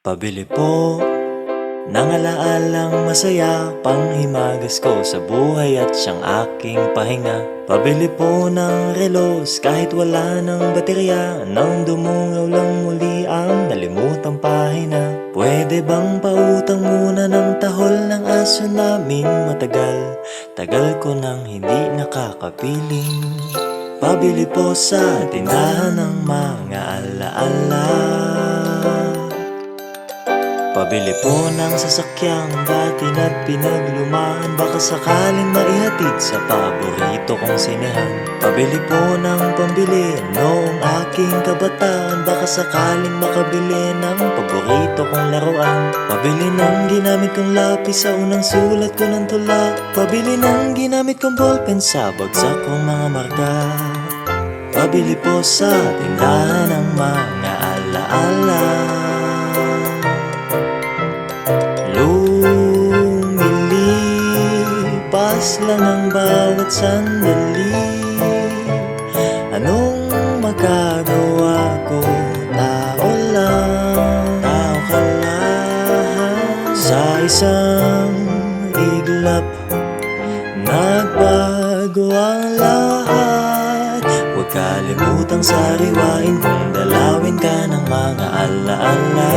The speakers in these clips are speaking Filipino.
Pabili po ng alaalang masaya, panghimagas ko sa buhay at siyang aking pahinga. Pabili po ng relos kahit wala ng baterya, nang dumungaw lang muli ang nalimutang pahina. Pwede bang pautang muna ng tahol ng aso namin matagal? Tagal ko nang hindi nakakapiling. Pabili po sa tindahan ng mga alaala. Pabili po ng sasakyang dati na pinaglumaan, baka sakaling maihatid sa paborito kong sinehan. Pabili po ng pambili noong aking kabataan, baka sakaling makabili ng paborito kong laruan. Pabili ng ginamit kong lapis sa unang sulat ko ng tula. Pabili ng ginamit kong ballpen sa bagsak kong mga marka. Pabili po sa tindahan ng mga alaala. Lumilipas lang ang bawat sandali. Anong magagawa ko? Tao lang, tao ka lang. Sa isang iglap, nagbago ang lahat. Huwag kalimutang sariwain kung dalawin ka ng mga alaala.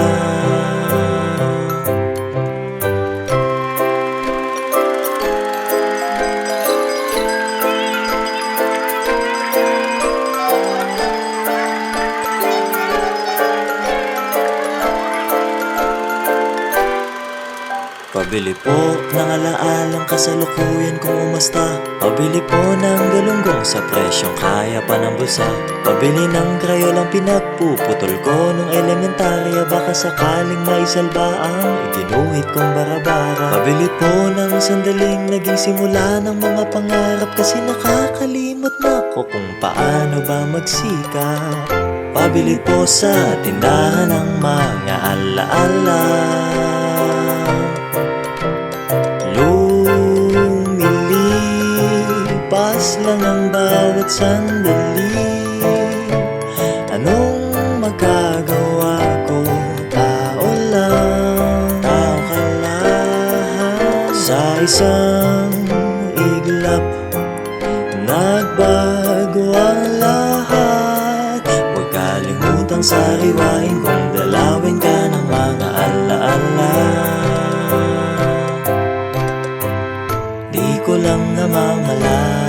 Pabili po ng alaalang kasalukuyan kung umasta. Pabili po ng galunggong sa presyong kaya pa ng bulsa. Pabili ng krayolang pinagpuputol ko nung elementarya, baka sakaling maisalba ang iginuhit kong barabara. Pabili po ng sandaling naging simula ng mga pangarap, kasi nakakalimot na ko kung paano ba magsikap. Pabili po sa tindahan ng mga alaala. Lumilipas lang ang bawat sandali. Anong magagawa ko? Tao lang, tao ka lang. Sa isang iglap, nagbago ang lahat. Huwag kalimutang sariwain kung dalawin ka ng mga alaala. Di ko lang namamalaan